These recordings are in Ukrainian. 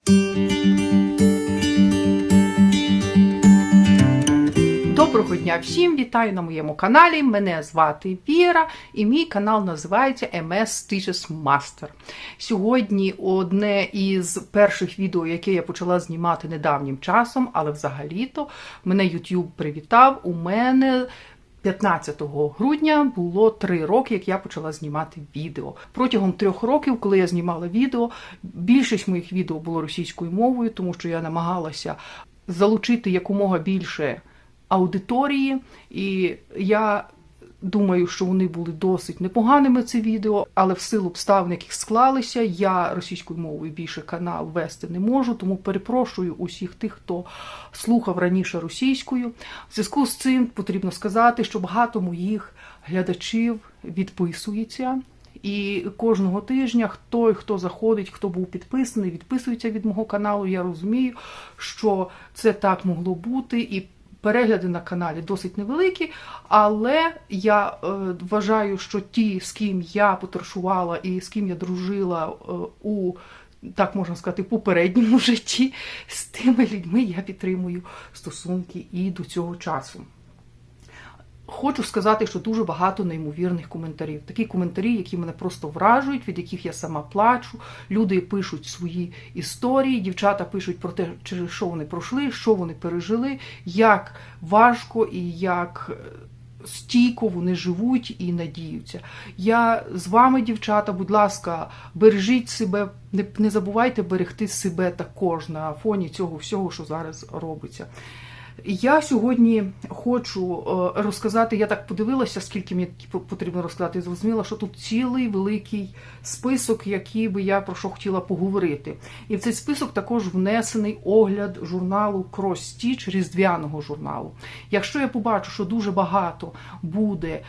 Доброго дня всім! Вітаю на моєму каналі. Мене звати Віра і мій канал називається MS Stitches Master. Сьогодні одне із перших відео, яке я почала знімати недавнім часом, але взагалі-то мене YouTube привітав. У мене 15 грудня було 3 роки, як я почала знімати відео. Протягом 3 років, коли я знімала відео, більшість моїх відео було російською мовою, тому що я намагалася залучити якомога більше аудиторії, і я думаю, що вони були досить непоганими, ці відео, але в силу обставин, яких склалися, я російською мовою більше канал вести не можу, тому перепрошую усіх тих, хто слухав раніше російською. В зв'язку з цим потрібно сказати, що багато моїх глядачів відписується, і кожного тижня хто заходить, хто був підписаний, відписується від мого каналу. Я розумію, що це так могло бути, і перегляди на каналі досить невеликі, але я вважаю, що ті, з ким я потоваришувала і з ким я дружила у, так можна сказати, попередньому житті, з тими людьми я підтримую стосунки і до цього часу. Хочу сказати, що дуже багато неймовірних коментарів. Такі коментарі, які мене просто вражують, від яких я сама плачу. Люди пишуть свої історії, дівчата пишуть про те, через що вони пройшли, що вони пережили, як важко і як стійко вони живуть і надіються. Я з вами, дівчата, будь ласка, бережіть себе, не забувайте берегти себе також на фоні цього всього, що зараз робиться. Я сьогодні хочу розказати, я так подивилася, скільки мені потрібно розказати, і зрозуміла, що тут цілий великий список, який би я про що хотіла поговорити. І в цей список також внесений огляд журналу Cross Stitch, різдвяного журналу. Якщо я побачу, що дуже багато буде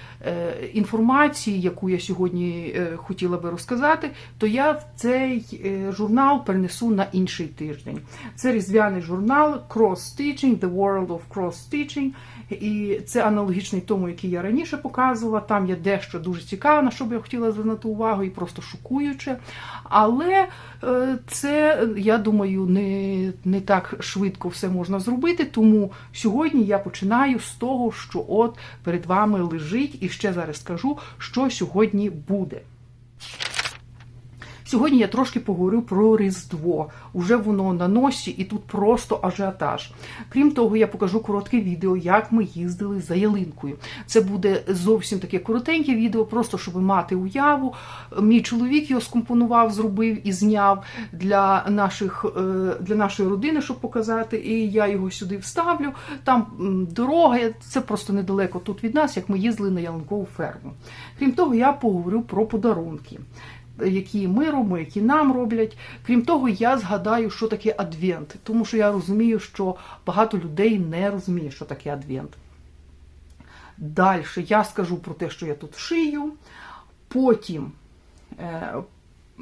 інформації, яку я сьогодні хотіла би розказати, то я в цей журнал перенесу на інший тиждень. Це різдвяний журнал Cross Stitching, The World of Cross Stitching, і це аналогічний тому, який я раніше показувала. Там є дещо дуже цікаве, на що б я хотіла звернути увагу, і просто шокуюче. Але це, я думаю, не так швидко все можна зробити, тому сьогодні я починаю з того, що от перед вами лежить, і ще зараз скажу, що сьогодні буде. Сьогодні я трошки поговорю про Різдво. Уже воно на носі, і тут просто ажіотаж. Крім того, я покажу коротке відео, як ми їздили за ялинкою. Це буде зовсім таке коротеньке відео, просто щоб мати уяву. Мій чоловік його скомпонував, зробив і зняв для нашої родини, щоб показати. І я його сюди вставлю. Там дорога, це просто недалеко тут від нас, як ми їздили на ялинкову ферму. Крім того, я поговорю про подарунки, які ми робимо, які нам роблять. Крім того, я згадаю, що таке Адвент, тому що я розумію, що багато людей не розуміє, що таке Адвент. Далі я скажу про те, що я тут шию, потім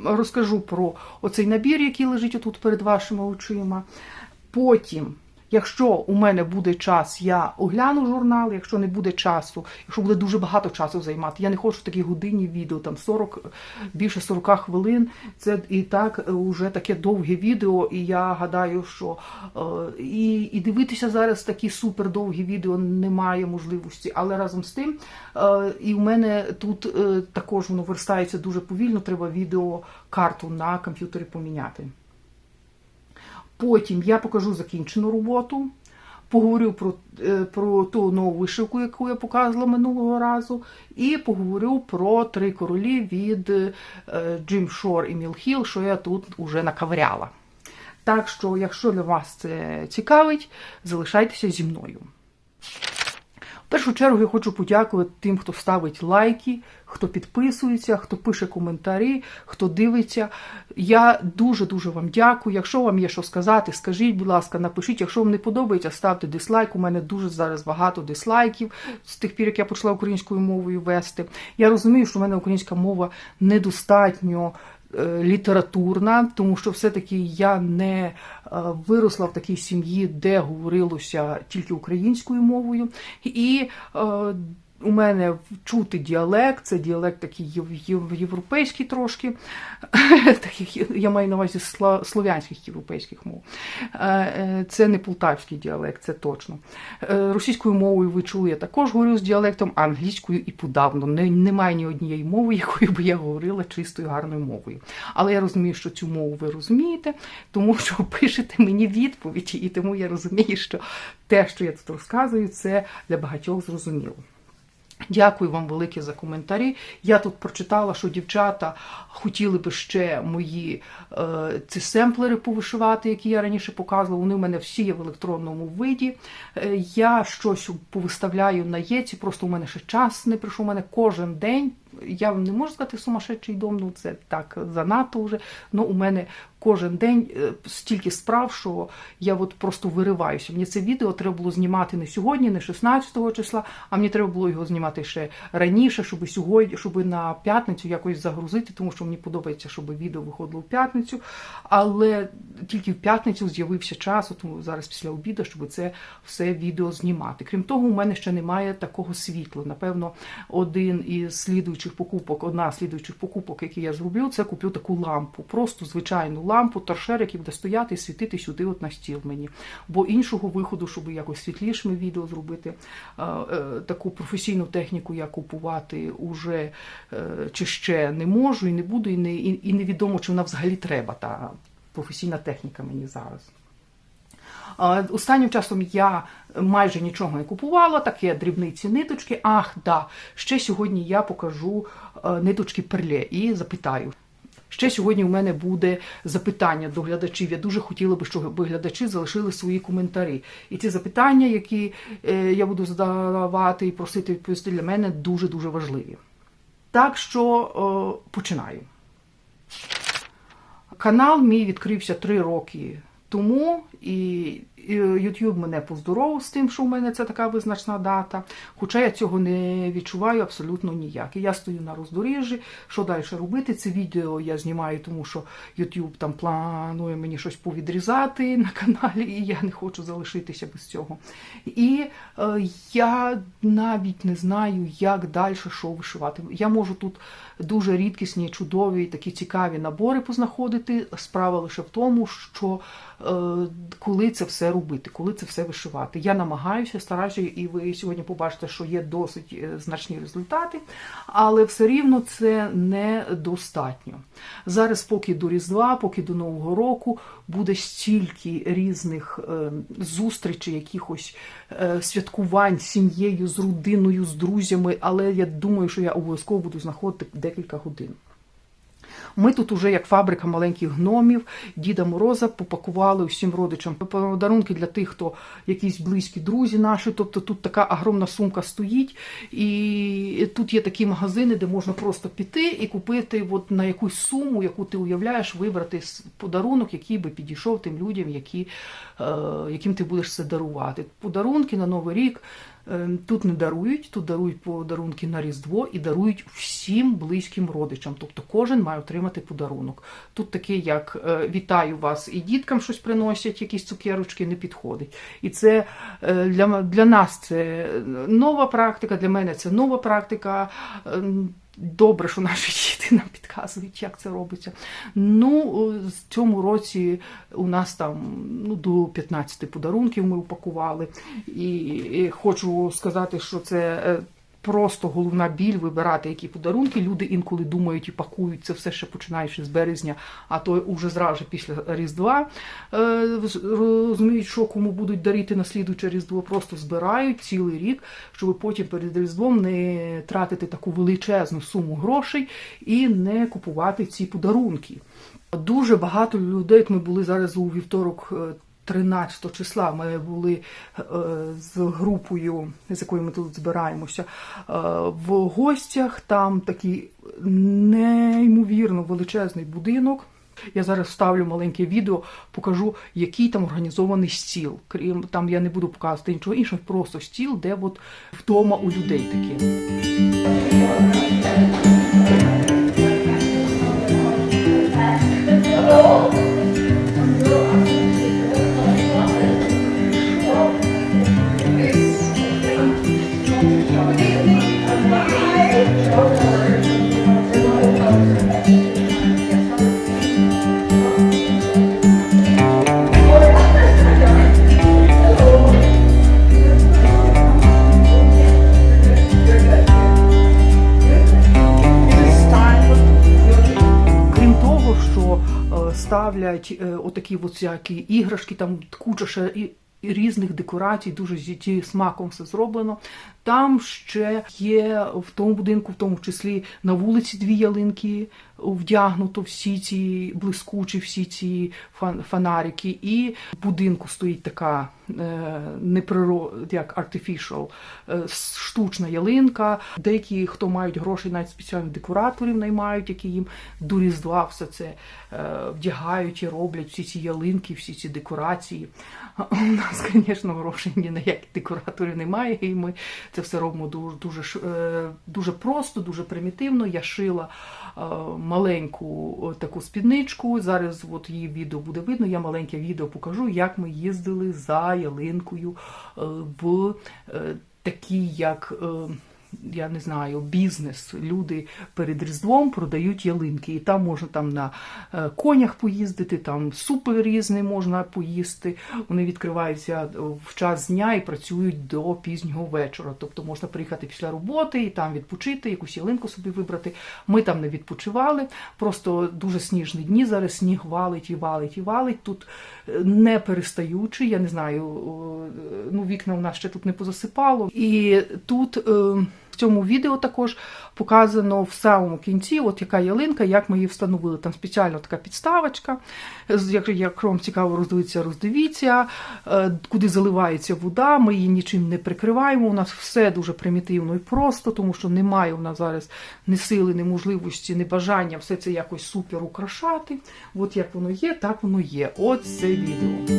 розкажу про оцей набір, який лежить отут перед вашими очима. Потім, якщо у мене буде час, я огляну журнал, якщо не буде часу, якщо буде дуже багато часу займати, я не хочу такі годинні відео, там більше 40 хвилин, це і так вже таке довге відео, і я гадаю, що і дивитися зараз такі супер довгі відео немає можливості, але разом з тим, і у мене тут також воно верстається дуже повільно, треба відеокарту на комп'ютері поміняти. Потім я покажу закінчену роботу, поговорю про ту нову вишивку, яку я показувала минулого разу, і поговорю про 3 королі від Джим Шор і Міл Хіл, що я тут уже наковиряла. Так що, якщо для вас це цікавить, залишайтеся зі мною. В першу чергу я хочу подякувати тим, хто ставить лайки, хто підписується, хто пише коментарі, хто дивиться. Я дуже-дуже вам дякую. Якщо вам є що сказати, скажіть, будь ласка, напишіть. Якщо вам не подобається, ставте дизлайк. У мене дуже зараз багато дизлайків з тих пір, як я почала українською мовою вести. Я розумію, що в мене українська мова недостатньо літературна, тому що все-таки я не виросла в такій сім'ї, де говорилося тільки українською мовою. І у мене чути діалект, це діалект такий європейський трошки, я маю на увазі слов'янських європейських мов. Це не полтавський діалект, це точно. Російською мовою ви чули, я також говорю з діалектом, а англійською і подавно. Немає ні однієї мови, якою би я говорила чистою гарною мовою. Але я розумію, що цю мову ви розумієте, тому що пишете мені відповіді, і тому я розумію, що те, що я тут розказую, це для багатьох зрозуміло. Дякую вам велике за коментарі. Я тут прочитала, що дівчата хотіли би ще мої ці семплери повишивати, які я раніше показувала. Вони в мене всі є в електронному виді. Я щось повиставляю на Єці, просто у мене ще час не прийшов. У мене кожен день, я не можу сказати сумасшедший дом, ну це так занадто вже, але у мене кожен день стільки справ, що я от просто вириваюся. Мені це відео треба було знімати не сьогодні, не 16 числа, а мені треба було його знімати ще раніше, щоб на п'ятницю якось загрузити, тому що мені подобається, щоб відео виходило в п'ятницю, але тільки в п'ятницю з'явився час, тому зараз після обіду, щоб це все відео знімати. Крім того, у мене ще немає такого світла. Напевно, одна з слідуючих покупок, які я зроблю, це куплю таку лампу, просто звичайну лампу, торшер, який буде стояти і світити сюди от на стіл мені. Бо іншого виходу, щоб якось світлішими відео зробити, таку професійну техніку я купувати уже чи ще не можу і не буду, і невідомо, чи вона взагалі треба, та професійна техніка мені зараз. Останнім часом я майже нічого не купувала, таке дрібниці ниточки. Ще сьогодні я покажу ниточки перле і запитаю. Ще сьогодні у мене буде запитання до глядачів. Я дуже хотіла би, щоб глядачі залишили свої коментарі. І ці запитання, які я буду задавати і просити відповісти, для мене дуже-дуже важливі. Так що починаю. Канал мій відкрився 3 роки тому, і YouTube мене поздоровив з тим, що в мене це така визначна дата, хоча я цього не відчуваю абсолютно ніяк. І я стою на роздоріжжі, що далі робити. Це відео я знімаю, тому що YouTube там планує мені щось повідрізати на каналі, і я не хочу залишитися без цього. І я навіть не знаю, як далі, що вишивати. Я можу тут дуже рідкісні, чудові, такі цікаві набори познаходити. Справа лише в тому, що коли це все робити, коли це все вишивати. Я намагаюся, стараюся, і ви сьогодні побачите, що є досить значні результати, але все рівно це недостатньо. Зараз поки до Різдва, поки до Нового року буде стільки різних зустрічей, якихось святкувань з сім'єю, з родиною, з друзями, але я думаю, що я обов'язково буду знаходити декілька годин. Ми тут уже, як фабрика маленьких гномів, Діда Мороза попакували усім родичам подарунки для тих, хто якісь близькі друзі наші. Тобто тут така огромна сумка стоїть, і тут є такі магазини, де можна просто піти і купити от на якусь суму, яку ти уявляєш, вибрати подарунок, який би підійшов тим людям, яким ти будеш це дарувати. Подарунки на Новий рік тут не дарують, тут дарують подарунки на Різдво і дарують всім близьким родичам. Тобто кожен має отримати подарунок. Тут таке, як вітаю вас, і діткам щось приносять, якісь цукерочки, не підходить. І це для нас це нова практика, для мене це нова практика. Добре, що наші діти нам підказують, як це робиться. В цьому році у нас там до 15 подарунків ми упакували. І хочу сказати, що це просто головна біль вибирати, які подарунки. Люди інколи думають і пакують це все ще починаючи з березня, а то уже зразу після Різдва. Розуміють, що кому будуть дарити на слідуюче Різдво, просто збирають цілий рік, щоб потім перед Різдвом не тратити таку величезну суму грошей і не купувати ці подарунки. Дуже багато людей, ми були зараз у вівторок, 13 числа ми були з групою, з якою ми тут збираємося, в гостях. Там такий неймовірно величезний будинок. Я зараз вставлю маленьке відео, покажу, який там організований стіл. Крім, там я не буду показувати нічого іншого, просто стіл, де от вдома у людей такі. ставлять отакі всякі іграшки, там куча ще різних декорацій, дуже зі смаком все зроблено. Там ще є в тому будинку, в тому числі на вулиці 2 ялинки, вдягнуто всі ці блискучі, всі ці фонарики. І в будинку стоїть така як artificial, штучна ялинка. Деякі, хто мають гроші, навіть спеціальних декораторів наймають, які їм до Різдва все це вдягають і роблять, всі ці ялинки, всі ці декорації. У нас, звісно, грошей ні на які декораторів немає, і ми це все робимо дуже просто, дуже примітивно. Я шила маленьку таку спідничку, зараз от її відео буде видно, я маленьке відео покажу, як ми їздили за ялинкою в такий, як, я не знаю, бізнес. Люди перед Різдвом продають ялинки, і там можна на конях поїздити, там супи різні можна поїсти. Вони відкриваються в час дня і працюють до пізнього вечора. Тобто можна приїхати після роботи і там відпочити, якусь ялинку собі вибрати. Ми там не відпочивали, просто дуже сніжні дні, зараз сніг валить і валить і валить. Тут не перестаючи, я не знаю, вікна у нас ще тут не позасипало. І тут в цьому відео також показано в самому кінці, от яка ялинка, як ми її встановили. Там спеціально така підставочка. Як вам цікаво роздивитися, роздивіться, куди заливається вода, ми її нічим не прикриваємо. У нас все дуже примітивно і просто, тому що немає у нас зараз ні сили, ні можливості, ні бажання все це якось супер украшати. От як воно є, так воно є. От це відео.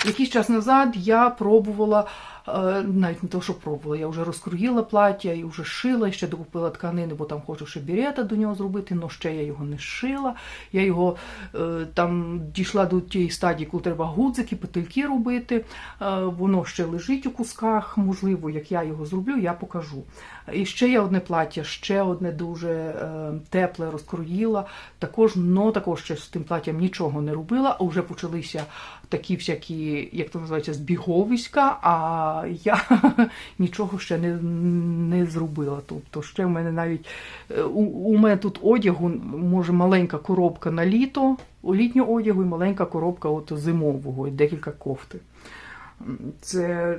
Якийсь час назад я пробувала, навіть не те, що пробувала, я вже розкроїла плаття і вже шила, і ще докупила тканини, бо там хочу ще берета до нього зробити, але ще я його не шила. Я його там дійшла до тієї стадії, коли треба гудзики, петельки робити. Воно ще лежить у кусках, можливо, як я його зроблю, я покажу. І ще є одне плаття, ще одне дуже тепле розкроїла. Також ще з тим платтям нічого не робила, а вже почалися такі всякі, як то називається, збіговиська, а я нічого ще не зробила. Тобто ще в мене навіть, у мене тут одягу, може, маленька коробка на літо, літнього одягу і маленька коробка от зимового, і декілька кофти. Це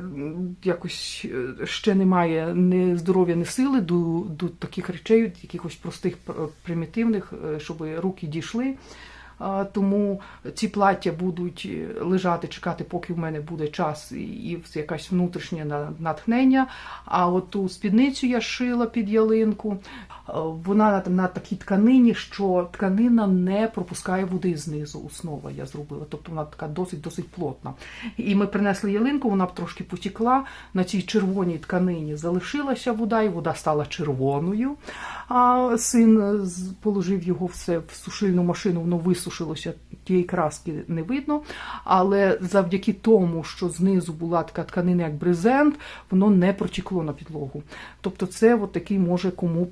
якось ще немає ні здоров'я, ні сили до таких речей, якихось простих, примітивних, щоб руки дійшли. Тому ці плаття будуть лежати, чекати, поки в мене буде час і якесь внутрішнє натхнення. А от ту спідницю я шила під ялинку. Вона на такій тканині, що тканина не пропускає води знизу, основа я зробила. Тобто вона така досить плотна. І ми принесли ялинку, вона б трошки потекла. На цій червоній тканині залишилася вода, і вода стала червоною. А син положив його все в сушильну машину, воно висушилося, тієї краски не видно. Але завдяки тому, що знизу була така тканина, як брезент, воно не протекло на підлогу. Тобто це от такий, може, кому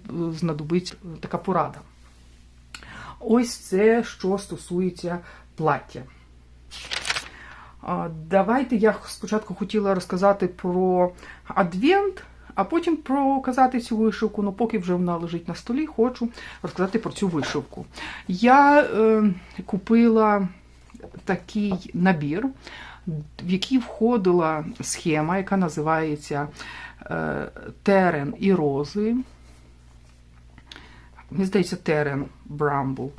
знадобиться така порада. Ось це, що стосується плаття. Давайте я спочатку хотіла розказати про Адвент, а потім показати цю вишивку, але поки вже вона лежить на столі, хочу розказати про цю вишивку. Я купила такий набір, в який входила схема, яка називається терен і рози. Мені здається, терен Bramble.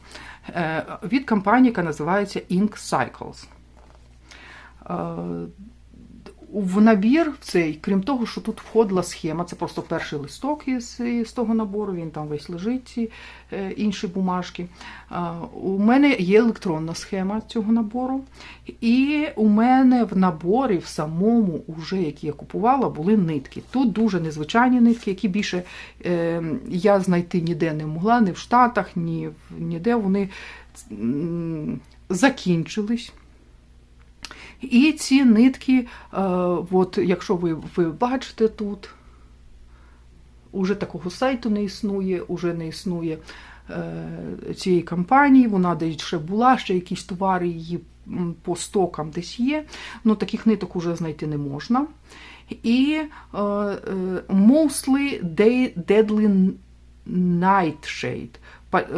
Від компанії, яка називається Ink Cycles. в набір цей, крім того, що тут входила схема, це просто перший листок із того набору, він там весь лежить, ці інші бумажки. У мене є електронна схема цього набору, і у мене в наборі, в самому, уже, які я купувала, були нитки. Тут дуже незвичайні нитки, які більше я знайти ніде не могла, ні в Штатах, ніде вони закінчились. І ці нитки, от, якщо ви бачите тут, уже такого сайту не існує, уже не існує цієї компанії, вона десь ще була, ще якісь товари її по стокам десь є, але таких ниток уже знайти не можна. І Mostly Deadly Nightshade,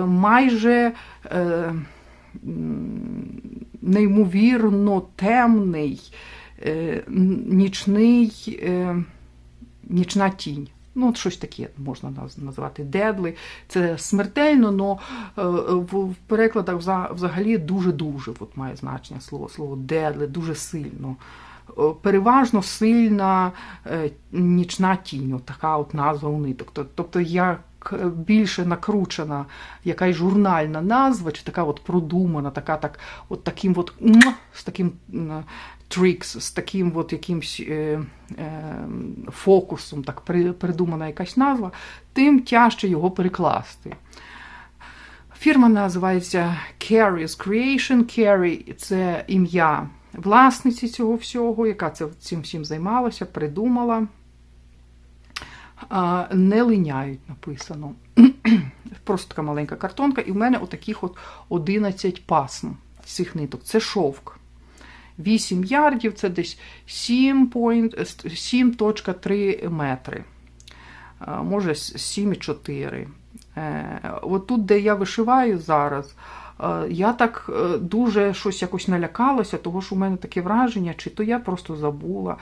майже неймовірно темний, нічна тінь. Ну, от щось таке можна назвати. Deadly. Це смертельно, але в перекладах взагалі дуже-дуже має значення слово deadly, дуже сильно. Переважно сильна нічна тінь, от така от назва у ниток. Тобто як більше накручена якась журнальна назва, чи така от продумана, з таким трикс, з таким от якимсь фокусом, так придумана якась назва, тим тяжче його перекласти. Фірма називається Carrie's Creation. Carrie – це ім'я власниці цього всього, яка цим всім займалася, придумала. Не линяють написано. Просто така маленька картонка. І в мене отаких 11 пасм цих ниток. Це шовк. 8 ярдів, це десь 7,3 метри. Може 7,4. От тут, де я вишиваю зараз, я так дуже щось якось налякалася, тому що у мене таке враження, чи то я просто забула.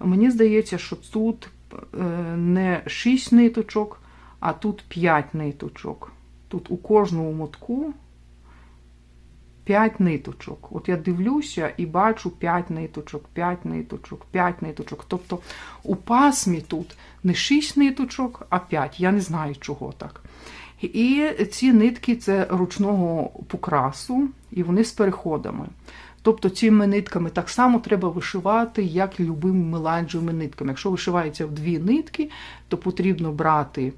Мені здається, що тут не 6 ниточок, а тут 5 ниточок. Тут у кожному мотку 5 ниточок. От я дивлюся і бачу 5 ниточок, 5 ниточок, 5 ниточок. Тобто у пасмі тут не 6 ниточок, а 5. Я не знаю, чого так. І ці нитки – це ручного покрасу, і вони з переходами. Тобто цими нитками так само треба вишивати, як і любими меланжевими нитками. Якщо вишивається в 2 нитки, то потрібно брати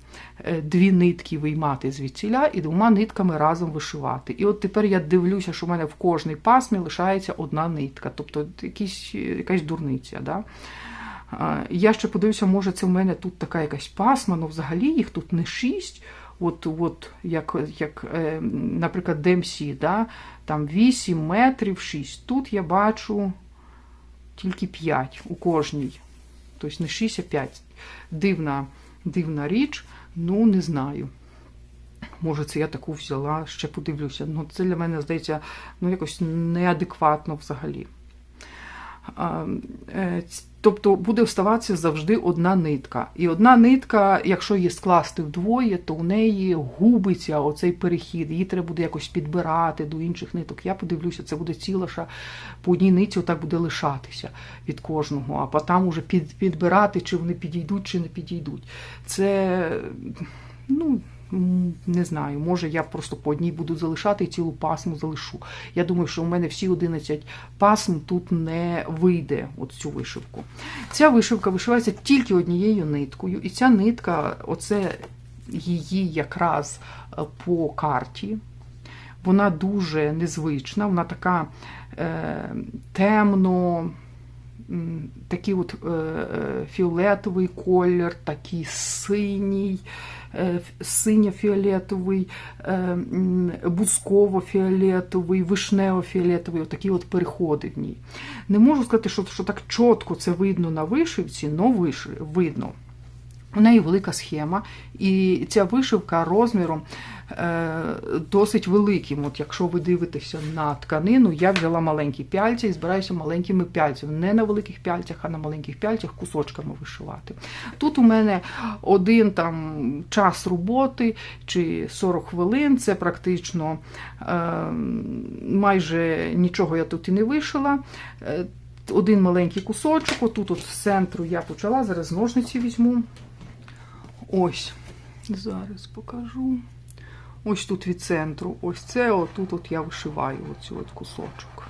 2 нитки, виймати звідсіля і 2 нитками разом вишивати. І от тепер я дивлюся, що в мене в кожній пасмі лишається 1 нитка. Тобто якась дурниця. Да? Я ще подивлюся, може це в мене тут така якась пасма, але взагалі їх тут не 6. От як, наприклад, DMC, да? Там 8 метрів 6. Тут я бачу тільки 5 у кожній. Тобто не 6, а 5. Дивна річ, ну не знаю. Може це я таку взяла, ще подивлюся. Ну це для мене, здається, ну якось неадекватно взагалі. Тобто буде оставатися завжди 1 нитка. І 1 нитка, якщо її скласти вдвоє, то у неї губиться оцей перехід. Її треба буде якось підбирати до інших ниток. Я подивлюся, це буде ціла, по 1 нитці отак буде лишатися від кожного. А потім уже підбирати, чи вони підійдуть, чи не підійдуть. Це, ну, не знаю, може я просто по 1 буду залишати і цілу пасму залишу. Я думаю, що у мене всі 11 пасм тут не вийде, от цю вишивку. Ця вишивка вишивається тільки 1 ниткою, і ця нитка, оце її якраз по карті. Вона дуже незвична, вона така темно, такий от фіолетовий колір, такий синій, синьо-фіолетовий, бузково-фіолетовий, вишнево-фіолетовий, отакі от переходи в ній. Не можу сказати, що так чітко це видно на вишивці, але видно. У неї велика схема, і ця вишивка розміром досить великим. От якщо ви дивитеся на тканину, я взяла маленькі пяльця і збираюся маленькими пяльцями. Не на великих пяльцях, а на маленьких пяльцях кусочками вишивати. Тут у мене 1 там час роботи, чи 40 хвилин, це практично майже нічого я тут і не вишила. один маленький кусочок, отут от з центру я почала, зараз ножниці візьму. Ось, зараз покажу. Ось тут від центру, ось це, отут от я вишиваю оцю от кусочок.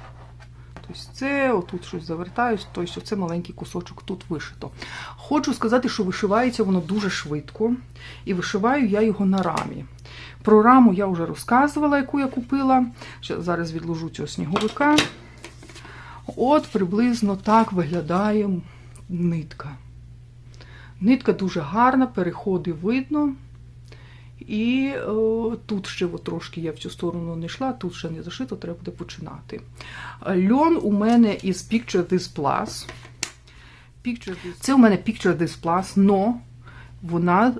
Тобто це, отут щось завертаюсь, тобто оце маленький кусочок тут вишито. Хочу сказати, що вишивається воно дуже швидко, і вишиваю я його на рамі. Про раму я вже розказувала, яку я купила. Зараз відложу цього сніговика. От приблизно так виглядає нитка. Нитка дуже гарна, переходи видно. І тут ще от трошки я в цю сторону не йшла, тут ще не зашито, треба буде починати. Льон у мене із Picture This Plus. Це у мене Picture This Plus, но вона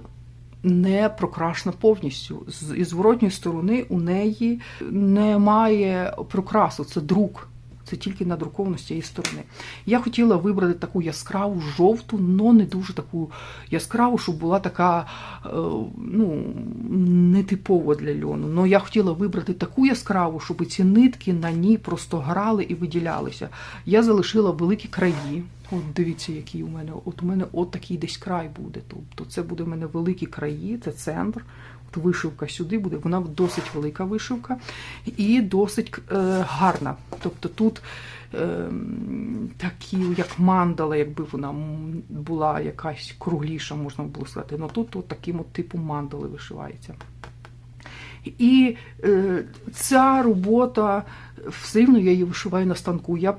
не прокрашена повністю. З зворотньої сторони у неї немає прокрасу, це друк. Це тільки надруковано з цієї сторони. Я хотіла вибрати таку яскраву, жовту, але не дуже таку яскраву, щоб була така, ну, нетипова для льону. Но я хотіла вибрати таку яскраву, щоб ці нитки на ній просто грали і виділялися. Я залишила великі краї. От дивіться, який у мене. От у мене от такий десь край буде. Тобто це буде у мене великі краї, це центр. От вишивка сюди буде, вона досить велика вишивка і досить гарна. Тобто тут такі, як мандала, якби вона була якась кругліша, можна було сказати. Але тут от таким от типу мандали вишивається. І ця робота, все рівно я її вишиваю на станку. Я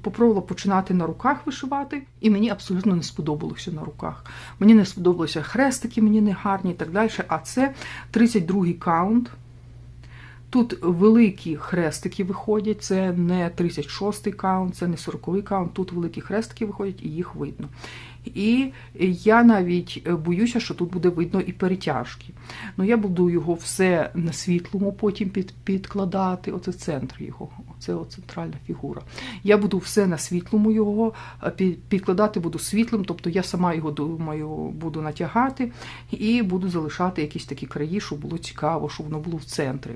попробувала починати на руках вишивати, і мені абсолютно не сподобалося на руках. Мені не сподобалися хрестики, мені не гарні і так далі. А це 32-й каунт. Тут великі хрестики виходять, це не 36-й каунт, це не 40-й каунт, тут великі хрестики виходять і їх видно. І я навіть боюся, що тут буде видно і перетяжки. Ну, я буду його все на світлому потім підкладати, оце центр його, оце центральна фігура. Я буду все на світлому його підкладати, буду світлим, тобто я сама його, думаю, буду натягати і буду залишати якісь такі краї, щоб було цікаво, щоб воно було в центрі.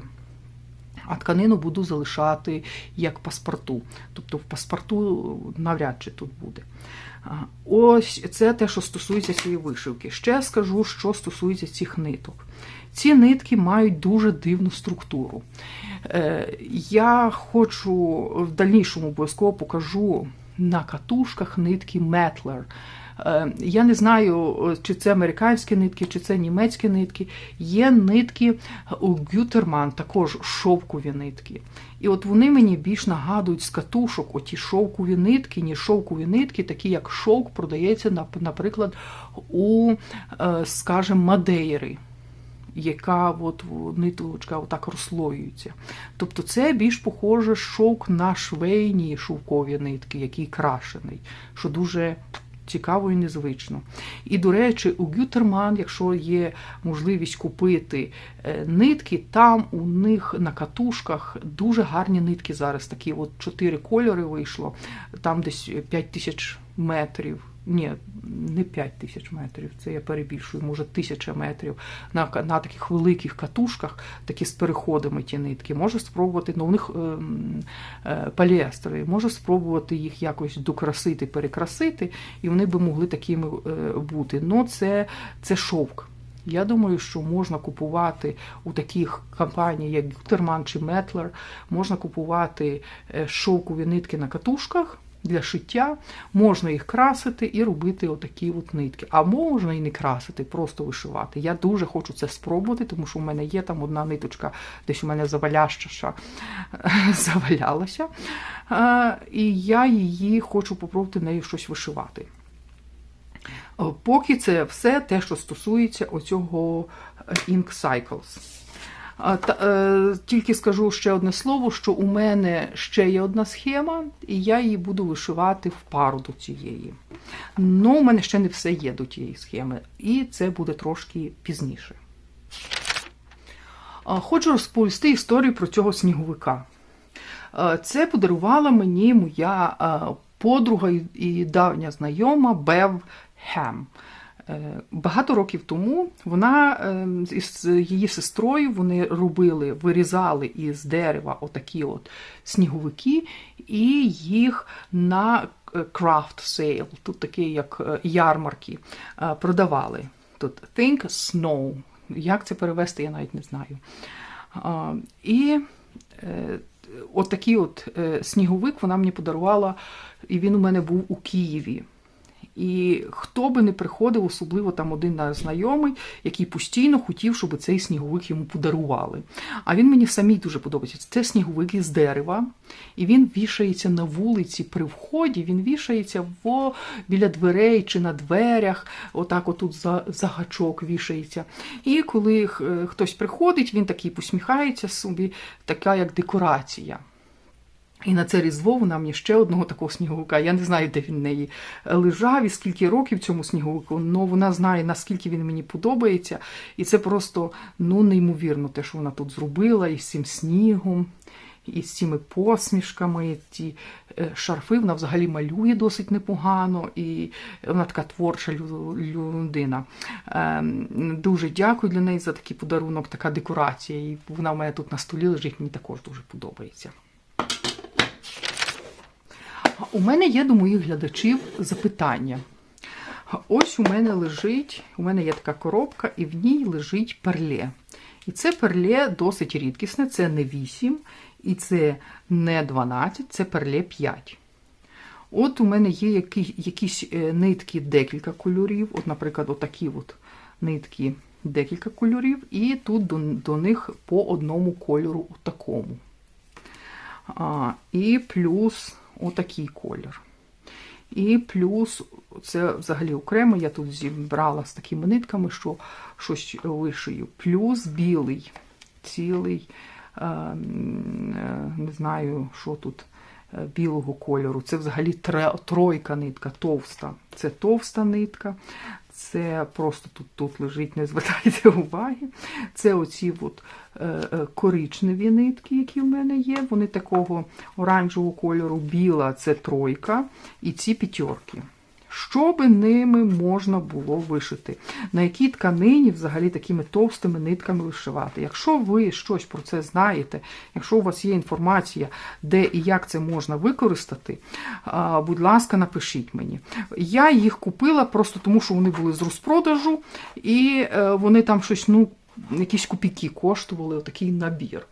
А тканину буду залишати як паспорту. Тобто в паспорту навряд чи тут буде. Ось це те, що стосується цієї вишивки. Ще скажу, що стосується цих ниток. Ці нитки мають дуже дивну структуру. Я хочу в дальнішому обов'язково покажу на катушках нитки Mettler. Я не знаю, чи це американські нитки, чи це німецькі нитки. Є нитки у Гютерман, також шовкові нитки. І от вони мені більш нагадують з катушок оті шовкові нитки, ніж шовкові нитки, такі як шовк продається, наприклад, у, скажімо, Мадейри, яка от ниточка отак розслоюється. Тобто це більш похоже шовк на швейні шовкові нитки, який крашений, що дуже цікаво і незвично. І, до речі, у Гютерман, якщо є можливість купити нитки, там у них на катушках дуже гарні нитки зараз. Такі от 4 кольори вийшло, там десь 5000 метрів. Ні, не 5000 метрів, це я перебільшую, може 1000 метрів. На таких великих катушках, такі з переходами ті нитки. Можу спробувати, ну у них поліестери, можу спробувати їх якось докрасити, перекрасити, і вони би могли такими бути. Ну це шовк. Я думаю, що можна купувати у таких компаній, як Гютерман чи Mettler, можна купувати шовкові нитки на катушках, для шиття, можна їх красити і робити отакі от нитки. А можна і не красити, просто вишивати. Я дуже хочу це спробувати, тому що у мене є там одна ниточка, десь у мене завалялася. І я її хочу попробувати нею щось вишивати. Поки це все те, що стосується оцього Ink Cycles. Тільки скажу ще одне слово, що у мене ще є одна схема, і я її буду вишивати в пару до цієї. Ну, у мене ще не все є до тієї схеми, і це буде трошки пізніше. Хочу розповісти історію про цього сніговика. Це подарувала мені моя подруга і давня знайома Бев Хем. Багато років тому вона з її сестрою вони вирізали із дерева отакі от сніговики і їх на craft sale, тут такі як ярмарки, продавали. Тут think snow. Як це перевести, я навіть не знаю. І отакий от сніговик вона мені подарувала, і він у мене був у Києві. І хто би не приходив, особливо там один наш знайомий, який постійно хотів, щоб цей сніговик йому подарували. А він мені самій дуже подобається. Це сніговик із дерева, і він вішається на вулиці при вході, він вішається біля дверей чи на дверях, отак отут за гачок вішається. І коли хтось приходить, він такий посміхається собі, така як декорація. І на це Різдво вона мені ще одного такого сніговика. Я не знаю, де він в неї лежав і скільки років цьому сніговику, але вона знає, наскільки він мені подобається. І це просто неймовірно те, що вона тут зробила, і з цим снігом, і з цими посмішками, ці шарфи. Вона взагалі малює досить непогано, і вона така творча людина. Дуже дякую для неї за такий подарунок, така декорація. І вона в мене тут на столі лежить, мені також дуже подобається. У мене є до моїх глядачів запитання. Ось у мене є така коробка, і в ній лежить перле. І це перле досить рідкісне, це не 8, і це не 12, це перле 5. От у мене є якісь нитки декілька кольорів, от, наприклад, отакі от нитки декілька кольорів, і тут до них по одному кольору отакому. І плюс отакий колір. І плюс, це взагалі окремо, я тут зібрала з такими нитками, що щось вишию. Плюс білий, цілий, не знаю, що тут, білого кольору. Це взагалі тройка нитка, товста. Це товста нитка. Це просто тут лежить, не звертайте уваги. Це оці от коричневі нитки, які в мене є. Вони такого оранжевого кольору. Біла – це тройка. І ці п'ятерки. Що би ними можна було вишити? На якій тканині взагалі такими товстими нитками вишивати? Якщо ви щось про це знаєте, якщо у вас є інформація, де і як це можна використати, будь ласка, напишіть мені. Я їх купила просто тому, що вони були з розпродажу, і вони там щось, якісь копійки коштували, отакий набір.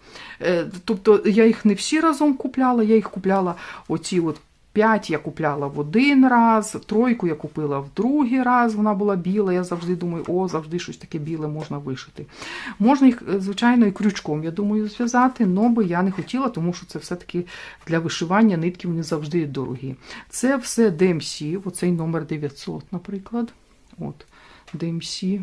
Тобто я їх не всі разом купляла, я їх купляла оці от 5 я купляла в один раз, тройку я купила в другий раз, вона була біла, я завжди думаю, завжди щось таке біле можна вишити. Можна їх, звичайно, і крючком, я думаю, зв'язати, але я не хотіла, тому що це все-таки для вишивання нитки вони завжди дорогі. Це все DMC, оцей номер 900, наприклад. От, DMC.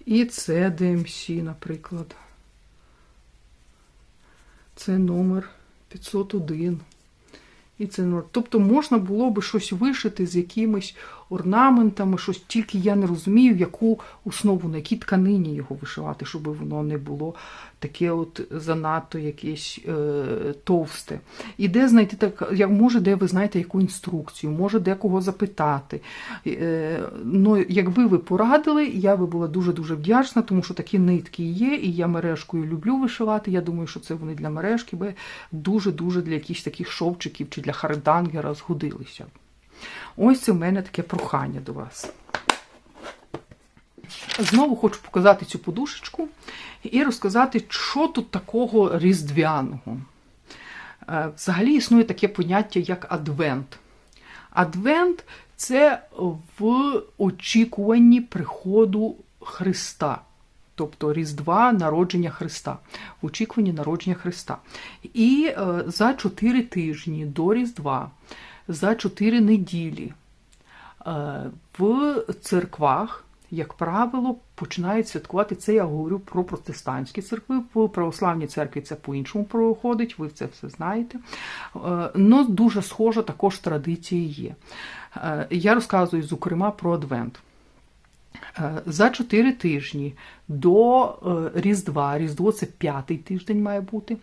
І це DMC, наприклад. Це номер 501. І це номер. Тобто можна було би щось вишити з якимись орнаментами, щось, тільки я не розумію, яку основу, на якій тканині його вишивати, щоб воно не було таке от занадто якесь товсте. І де знайти так, може, де ви знаєте яку інструкцію, може, де кого запитати. Якби ви порадили, я би була дуже-дуже вдячна, тому що такі нитки є, і я мережкою люблю вишивати. Я думаю, що це вони для мережки, бо дуже-дуже для якихось таких шовчиків чи для хардангера згодилися. Ось це в мене таке прохання до вас. Знову хочу показати цю подушечку і розказати, що тут такого різдвяного. Взагалі існує таке поняття, як адвент. Адвент – це в очікуванні приходу Христа. Тобто Різдва, народження Христа. В очікуванні народження Христа. І за 4 тижні до Різдва, за 4 неділі в церквах, як правило, починають святкувати, це я говорю про протестантські церкви, в православній церкві це по-іншому проходить, ви це все знаєте. Но дуже схожа також традиція є. Я розказую, зокрема, про Адвент. За 4 тижні до Різдва, Різдво – це 5-й тиждень має бути,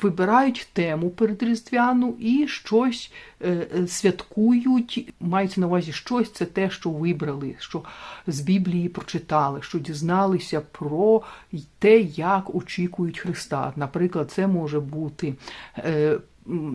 вибирають тему передріздвяну і щось святкують, мається на увазі щось, це те, що вибрали, що з Біблії прочитали, що дізналися про те, як очікують Христа. Наприклад, це може бути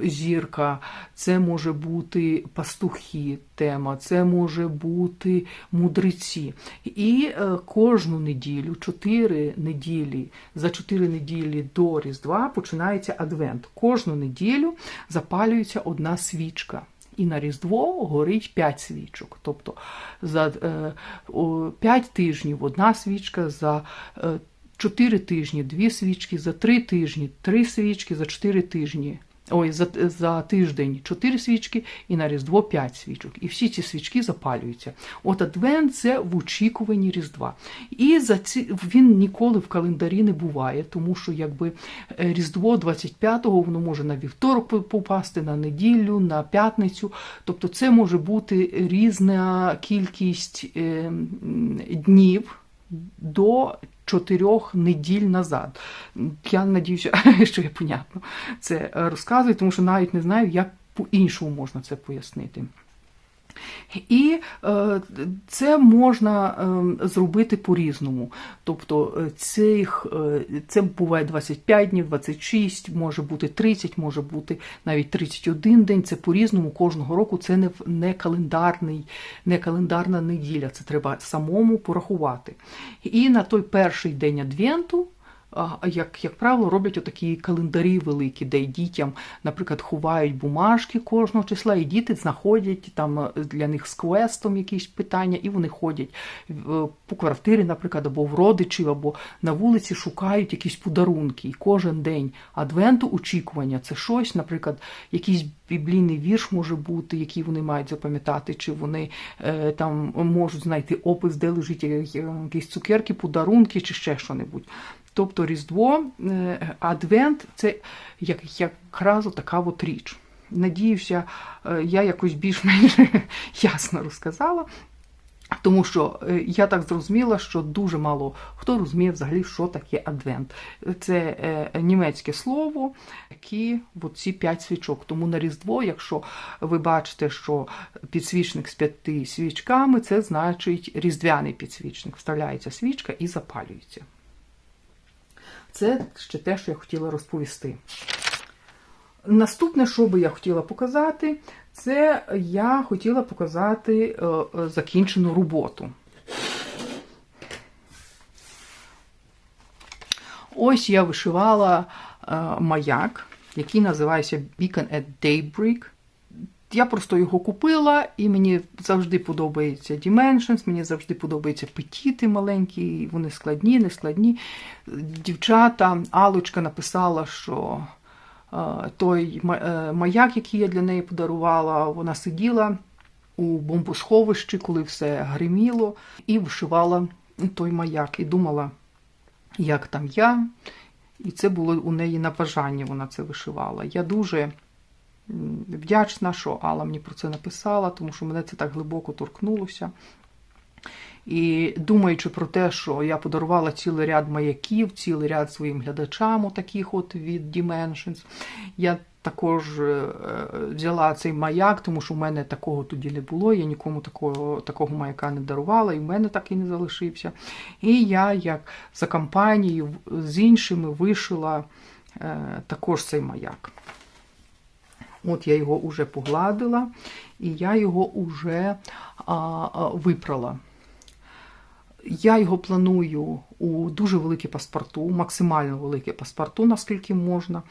зірка, це може бути пастухи тема, це може бути мудреці. І кожну неділю, 4 неділі, за 4 неділі до Різдва починається Адвент. Кожну неділю запалюється одна свічка. І на Різдво горить 5 свічок. Тобто за 5 тижнів одна свічка, за 4 тижні 2 свічки, за 3 тижні 3 свічки, за 4 тижні за тиждень 4 свічки і на Різдво 5 свічок. І всі ці свічки запалюються. От Адвент – це в очікуванні Різдва. І він ніколи в календарі не буває, тому що якби Різдво 25-го, воно може на вівторок попасти, на неділю, на п'ятницю. Тобто це може бути різна кількість днів до 4 неділь назад. Я надіюся, що я понятно це розказую, тому що навіть не знаю, як по-іншому можна це пояснити. І це можна зробити по-різному. Тобто це буває 25 днів, 26, може бути 30, може бути навіть 31 день. Це по-різному кожного року. Це не календарна неділя. Це треба самому порахувати. І на той перший день Адвенту, як правило, роблять отакі календарі великі, де дітям, наприклад, ховають бумажки кожного числа, і діти знаходять там для них з квестом якісь питання, і вони ходять по квартирі, наприклад, або в родичів, або на вулиці шукають якісь подарунки. І кожен день Адвенту очікування – це щось, наприклад, якийсь біблійний вірш може бути, який вони мають запам'ятати, чи вони там можуть знайти опис, де лежить якісь цукерки, подарунки, чи ще що-небудь. Тобто Різдво, Адвент – це якраз така от річ. Надіюся, я якось більш-менш ясно розказала, тому що я так зрозуміла, що дуже мало хто розуміє взагалі, що таке Адвент. Це німецьке слово, які ці 5 свічок. Тому на Різдво, якщо ви бачите, що підсвічник з 5 свічками, це значить різдвяний підсвічник. Вставляється свічка і запалюється. Це ще те, що я хотіла розповісти. Наступне, що би я хотіла показати, це я хотіла показати закінчену роботу. Ось я вишивала маяк, який називається Beacon at Daybreak. Я просто його купила, і мені завжди подобається Dimensions, мені завжди подобаються петіти маленькі, вони складні, не складні. Дівчата, Алочка написала, що той маяк, який я для неї подарувала, вона сиділа у бомбосховищі, коли все гриміло, і вишивала той маяк. І думала, як там я. І це було у неї на бажання, вона це вишивала. Я дуже вдячна, що Алла мені про це написала, тому що мене це так глибоко торкнулося. І думаючи про те, що я подарувала цілий ряд маяків, цілий ряд своїм глядачам, таких от від Dimensions, я також взяла цей маяк, тому що в мене такого тоді не було, я нікому такого маяка не дарувала, і в мене так і не залишився. І я, як за компанією з іншими, вишила також цей маяк. От я його вже погладила, і я його вже випрала. Я його планую у дуже велике паспорту, максимально велике паспорту, наскільки можна,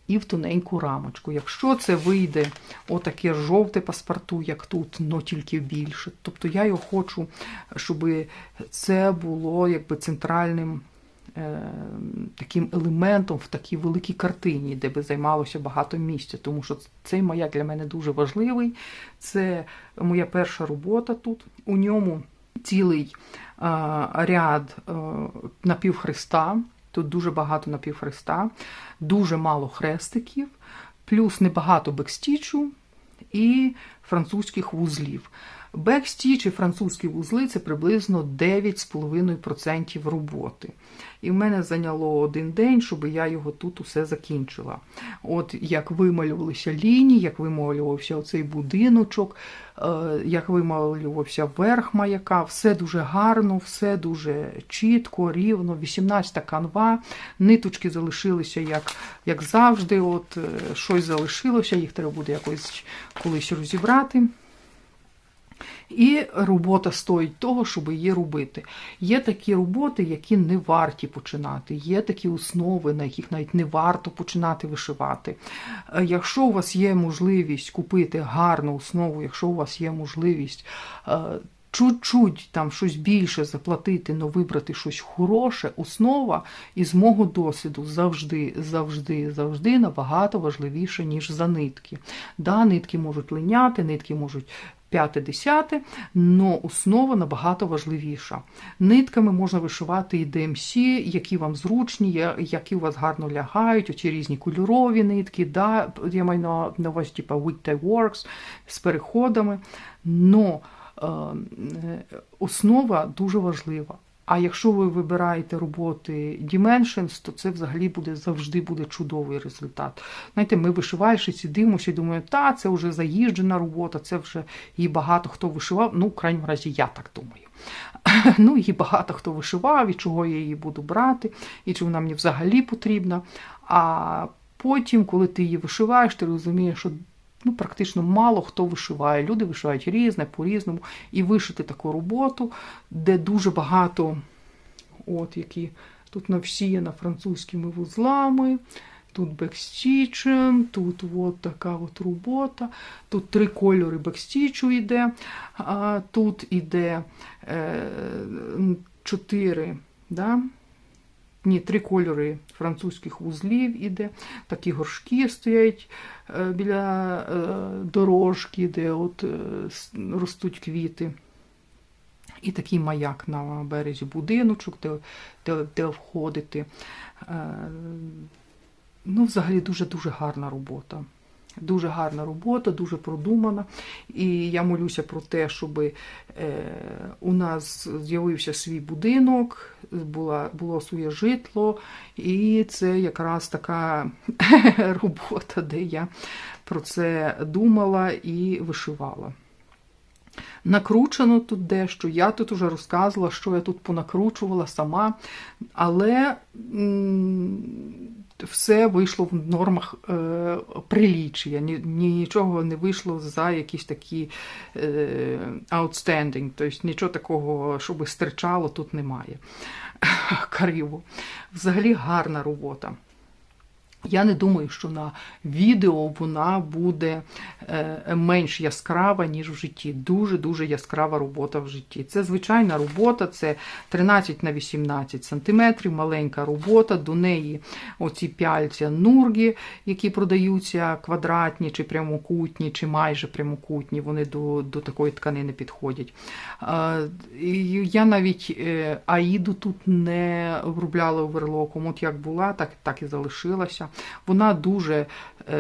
і в тоненьку рамочку. Якщо це вийде отаке жовте паспорту, як тут, но тільки більше, тобто я його хочу, щоб це було якби центральним таким елементом в такій великій картині, де би займалося багато місця, тому що цей маяк для мене дуже важливий. Це моя перша робота тут. У ньому цілий ряд напівхреста, тут дуже багато напівхреста, дуже мало хрестиків, плюс небагато бекстічу і французьких вузлів. Бекстіч і французькі вузли – це приблизно 9,5% роботи. І в мене зайняло один день, щоб я його тут усе закінчила. От як вималювалися лінії, як вималювався оцей будиночок, як вималювався верх маяка, все дуже гарно, все дуже чітко, рівно, 18-та канва, ниточки залишилися як завжди, от щось залишилося, їх треба буде якось колись розібрати. І робота стоїть того, щоб її робити. Є такі роботи, які не варті починати. Є такі основи, на яких навіть не варто починати вишивати. Якщо у вас є можливість купити гарну основу, якщо у вас є можливість чуть-чуть там щось більше заплатити, але вибрати щось хороше, основа із мого досвіду завжди набагато важливіше, ніж за нитки. Да, нитки можуть линяти, нитки можуть 5-10, але основа набагато важливіша. Нитками можна вишивати і DMC, які вам зручні, які у вас гарно лягають, оці різні кольорові нитки, да, я маю на увазі типу Weekday Works з переходами, но основа дуже важлива. А якщо ви вибираєте роботи Dimensions, то це взагалі завжди буде чудовий результат. Знаєте, ми вишивальщиці дивимося і думаємо, це вже заїжджена робота, це вже її багато хто вишивав. Ну, в крайньому разі, я так думаю. Її багато хто вишивав, і чого я її буду брати, і чи вона мені взагалі потрібна. А потім, коли ти її вишиваєш, ти розумієш, що практично мало хто вишиває. Люди вишивають різне, по-різному. І вишити таку роботу, де дуже багато, які тут навсіяна французькими вузлами, тут бекстічем, тут така робота. Тут 3 кольори бекстічу йде, тут іде 4, да? 3 кольори французьких вузлів іде, такі горшки стоять біля дорожки, де ростуть квіти. І такий маяк на березі будиночок, де входити. Взагалі дуже-дуже гарна робота. Дуже гарна робота, дуже продумана. І я молюся про те, щоб у нас з'явився свій будинок, було своє житло. І це якраз така робота, де я про це думала і вишивала. Накручено тут дещо, я тут уже розказувала, що я тут понакручувала сама, але все вийшло в нормах приліччя, нічого не вийшло за якісь такі outstanding, тобто нічого такого, щоб стирчало, тут немає. Криво. Взагалі гарна робота. Я не думаю, що на відео вона буде менш яскрава, ніж в житті. Дуже-дуже яскрава робота в житті. Це звичайна робота, це 13х18 см, маленька робота, до неї оці пяльця нурги, які продаються квадратні, чи прямокутні, чи майже прямокутні, вони до такої тканини підходять. Я навіть аїду тут не обробляла оверлоком, от як була, так і залишилася. Вона дуже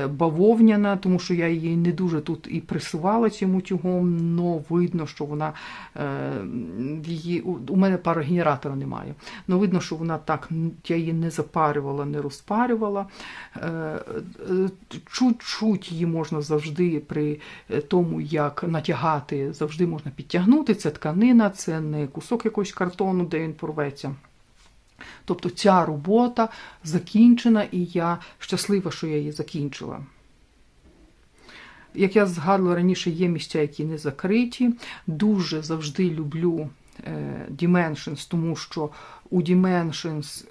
бавовняна, тому що я її не дуже тут і присувала цим утюгом, але видно, що вона, у мене парогенератора немає, але видно, що вона так, я її не запарювала, не розпарювала. Чуть-чуть її можна завжди при тому, як натягати, завжди можна підтягнути. Це тканина, це не кусок якогось картону, де він порветься. Тобто ця робота закінчена, і я щаслива, що я її закінчила. Як я згадувала раніше, є місця, які не закриті. Дуже завжди люблю Dimensions, тому що у Dimensions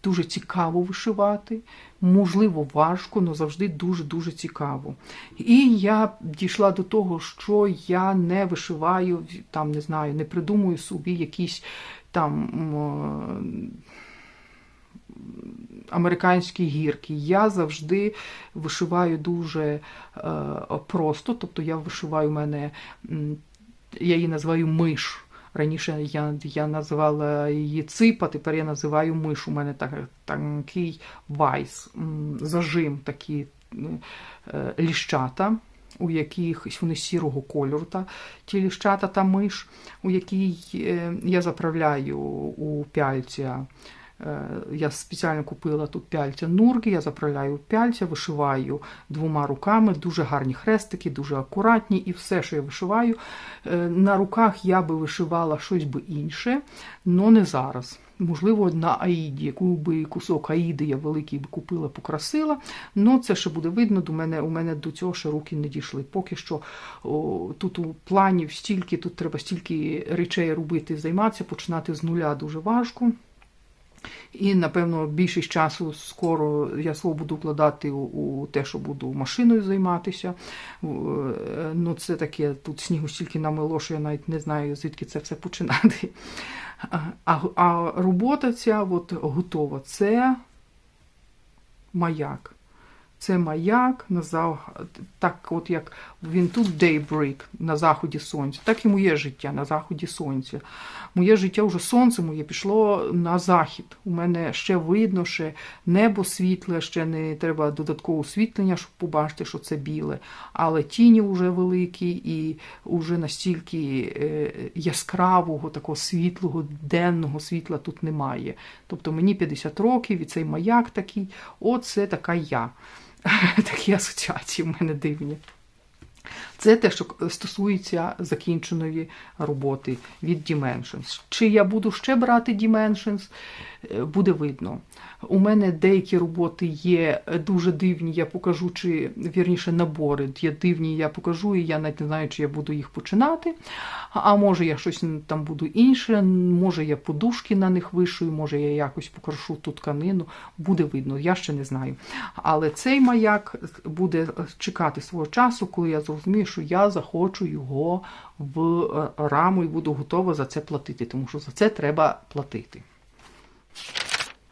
дуже цікаво вишивати. Можливо, важко, але завжди дуже-дуже цікаво. І я дійшла до того, що я не вишиваю, там, не знаю, не придумую собі якісь там американські гірки. Я завжди вишиваю дуже просто, тобто я вишиваю, я її називаю миш. Раніше я називала її ципа, тепер я називаю миш. У мене такий вайс, зажим, такі ліщата. у якихось вони сірого кольору, ті ліщата та миш, у якій я заправляю у пяльця. Я спеціально купила тут пяльця Нургі, я заправляю пяльця, вишиваю двома руками, дуже гарні хрестики, дуже акуратні, і все, що я вишиваю, на руках я би вишивала щось би інше, але не зараз. Можливо, на аїді, яку би кусок аїди я великий би купила, покрасила, але це ще буде видно, у мене до цього ще руки не дійшли. Поки що тут у планів стільки, тут треба стільки речей робити, займатися, починати з нуля дуже важко. І, напевно, більшість часу скоро я свого буду вкладати у те, що буду машиною займатися. Ну, це таке, тут снігу стільки намело, що я навіть не знаю, звідки це все починати. А робота ця от готова. Це маяк. Це маяк, так от як він тут daybreak, на заході сонця, так і моє життя на заході сонця. Моє життя вже сонце моє пішло на захід. У мене ще видно, ще небо світле, ще не треба додаткового освітлення, щоб побачити, що це біле. Але тіні вже великі і вже настільки яскравого, такого світлого, денного світла тут немає. Тобто мені 50 років і цей маяк такий, оце така я. Такі асоціації в мене дивні. Це те, що стосується закінченої роботи від Dimensions. Чи я буду ще брати Dimensions, буде видно. У мене деякі роботи є дуже дивні, я покажу, чи, вірніше, набори є дивні, я покажу, і я навіть не знаю, чи я буду їх починати. А може я щось там буду інше, може я подушки на них вишию, може я якось покрашу ту тканину, буде видно, я ще не знаю. Але цей маяк буде чекати свого часу, коли я зрозумію, що я захочу його в раму і буду готова за це платити, тому що за це треба платити.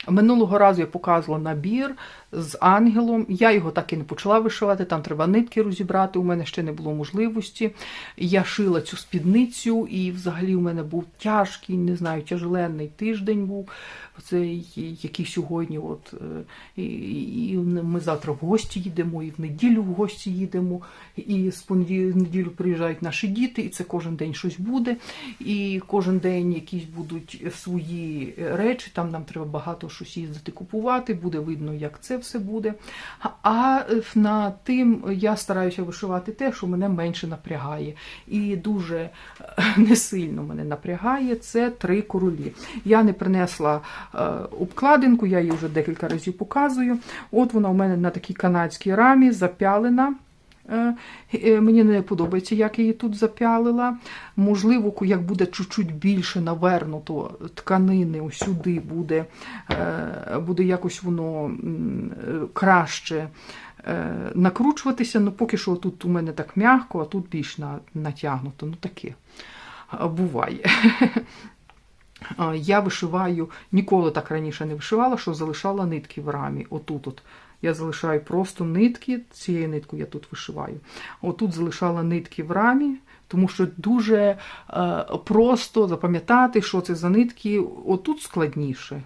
Минулого разу я показувала набір з ангелом. Я його так і не почала вишивати, там треба нитки розібрати, у мене ще не було можливості. Я шила цю спідницю, і взагалі у мене був тяжкий, не знаю, тяжеленний тиждень був, цей, який сьогодні, і ми завтра в гості їдемо, і в неділю в гості їдемо, і в неділю приїжджають наші діти, і це кожен день щось буде, і кожен день якісь будуть свої речі, там нам треба багато щось їздити купувати, буде видно, як це все буде. А над тим я стараюся вишивати те, що мене менше напрягає. І дуже не сильно мене напрягає, це 3 королі. Я не принесла обкладинку, я її вже декілька разів показую. От вона у мене на такій канадській рамі запялена. Мені не подобається, як я її тут запялила. Можливо, як буде чуть-чуть більше навернуто тканини, ось сюди буде якось воно краще накручуватися. Ну, поки що тут у мене так м'яко, а тут більш натягнуто. Ну, таке буває. Я вишиваю, ніколи так раніше не вишивала, що залишала нитки в рамі. Отут. Я залишаю просто нитки, цією ниткою я тут вишиваю. Отут залишала нитки в рамі, тому що дуже просто запам'ятати, що це за нитки. Отут складніше.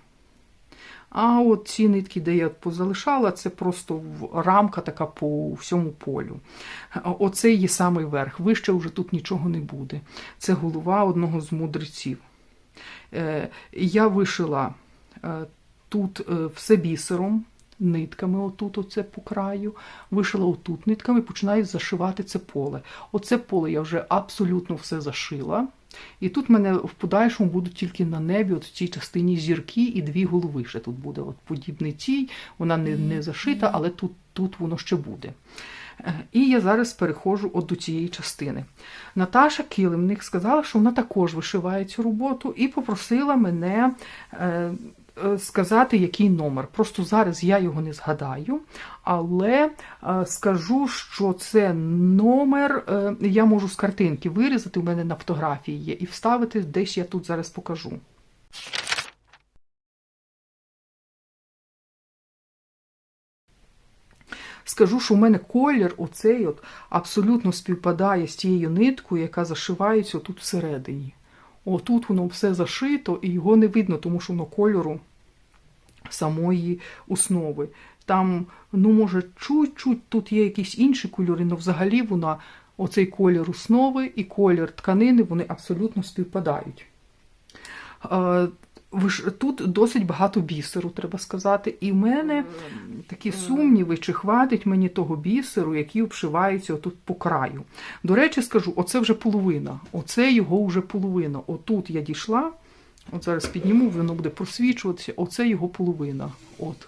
А от ці нитки, де я позалишала, це просто рамка така по всьому полю. Оце її самий верх. Вище вже тут нічого не буде. Це голова одного з мудреців. Я вишила тут все бісером, нитками, отут оце по краю, вишила отут нитками, починаю зашивати це поле. Оце поле я вже абсолютно все зашила. І тут в мене в подальшому будуть тільки на небі, от в цій частині зірки і 2 голови ще тут буде. От подібний цій, вона не зашита, але тут воно ще буде. І я зараз переходжу от до цієї частини. Наташа Килимник сказала, що вона також вишиває цю роботу і попросила мене сказати, який номер. Просто зараз я його не згадаю, але скажу, що це номер, я можу з картинки вирізати, у мене на фотографії є, і вставити десь я тут зараз покажу. Скажу, що у мене колір оцей от абсолютно співпадає з тією ниткою, яка зашивається тут всередині. Отут воно все зашито, і його не видно, тому що воно кольору самої основи. Там, ну, може, чуть-чуть тут є якісь інші кольори, але взагалі вона, оцей колір основи і колір тканини, вони абсолютно співпадають. Тут досить багато бісеру, треба сказати. І в мене такі сумніви, чи хватить мені того бісеру, який обшивається отут по краю. До речі, скажу, оце вже половина. Оце його вже половина. Отут я дійшла, от зараз підніму, воно буде просвічуватися, оце його половина. От.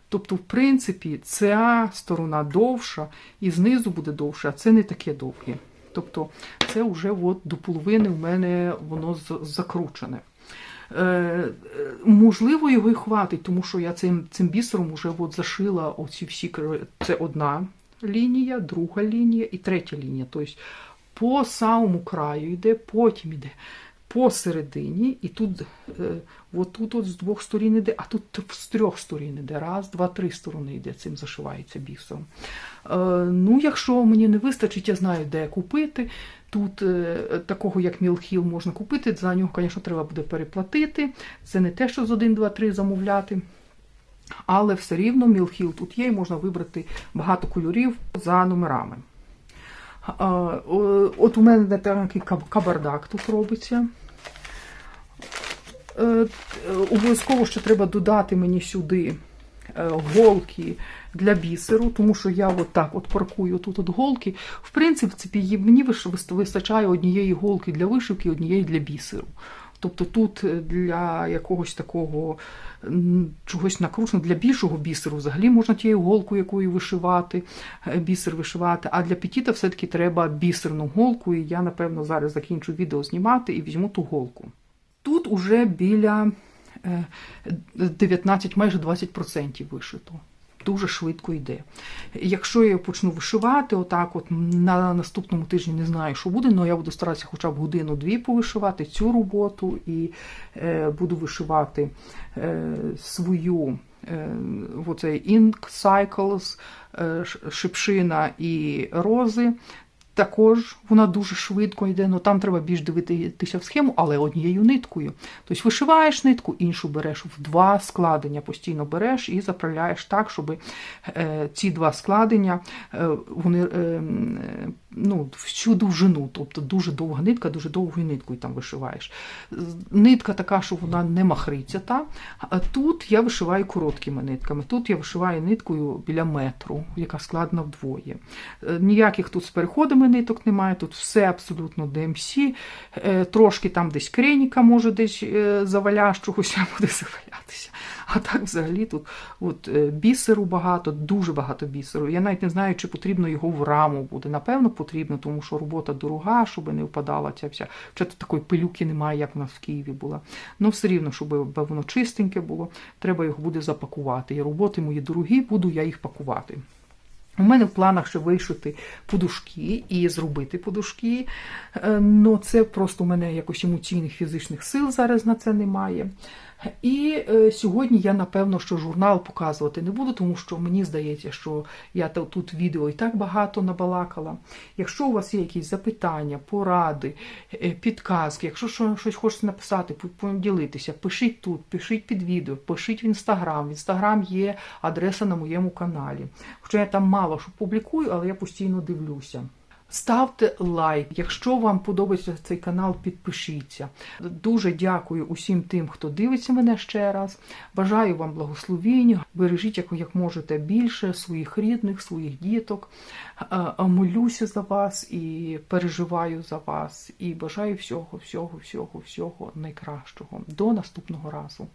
Тобто, в принципі, ця сторона довша, і знизу буде довше, а це не таке довге. Тобто, це вже от до половини в мене воно закручене. Можливо, його і хватить, тому що я цим бісером вже от зашила оці всі, це одна лінія, друга лінія і третя лінія. Тобто, по самому краю йде, потім йде посередині, і тут, отут от з двох сторін йде, а тут з трьох сторін йде. Раз, два, три сторони йде, цим зашивається бісером. Ну, якщо мені не вистачить, я знаю, де купити. Тут такого, як Mill Hill, можна купити, за нього, звісно, треба буде переплатити. Це не те, що з 1, 2, 3 замовляти. Але все рівно Mill Hill тут є, і можна вибрати багато кольорів за номерами. От у мене такий кабардак тут робиться. Обов'язково ще треба додати мені сюди голки для бісеру, тому що я от так от паркую тут от голки. В принципі, мені вистачає однієї голки для вишивки, однієї для бісеру. Тобто тут для якогось такого чогось накрученого, для більшого бісеру взагалі можна тією голкою, якою вишивати, бісер вишивати, а для петіта все-таки треба бісерну голку, і я, напевно, зараз закінчу відео знімати і візьму ту голку. Тут уже біля 19, майже 20% вишито. Дуже швидко йде. Якщо я почну вишивати, отак от на наступному тижні не знаю, що буде, але я буду старатися хоча б годину-дві повишивати цю роботу і буду вишивати свою оцей Ink Cycles, шипшина і рози. Також вона дуже швидко йде, але там треба більш дивитися в схему, але однією ниткою. Тобто вишиваєш нитку, іншу береш в два складення, постійно береш і заправляєш так, щоб ці два складення, вони всю довжину, тобто дуже довга нитка, дуже довгою ниткою там вишиваєш. Нитка така, що вона не махриться, а тут я вишиваю короткими нитками. Тут я вишиваю ниткою біля метру, яка складена вдвоє. Ніяких тут з переходами ниток немає, тут все абсолютно DMC, трошки там десь креніка, може десь заваляш, чогось буде завалятися. А так взагалі тут от, бісеру багато, дуже багато бісеру. Я навіть не знаю, чи потрібно його в раму буде. Напевно, потрібно, тому що робота дорога, щоб не впадала ця вся. Хоча тут такої пилюки немає, як у нас в Києві була. Ну, все рівно, щоб воно чистеньке було, треба його буде запакувати. І роботи мої дорогі, буду я їх пакувати. У мене в планах ще вишити подушки і зробити подушки, але це просто у мене якось емоційних фізичних сил зараз на це немає. І сьогодні я, напевно, що журнал показувати не буду, тому що мені здається, що я тут відео і так багато набалакала. Якщо у вас є якісь запитання, поради, підказки, якщо щось хочете написати, поділитися, пишіть тут, пишіть під відео, пишіть в Інстаграм. В Інстаграм є адреса на моєму каналі. Хоча я там мало що публікую, але я постійно дивлюся. Ставте лайк. Якщо вам подобається цей канал, підпишіться. Дуже дякую усім тим, хто дивиться мене ще раз. Бажаю вам благословінь. Бережіть, як можете, більше своїх рідних, своїх діток. Молюся за вас і переживаю за вас. І бажаю всього найкращого. До наступного разу.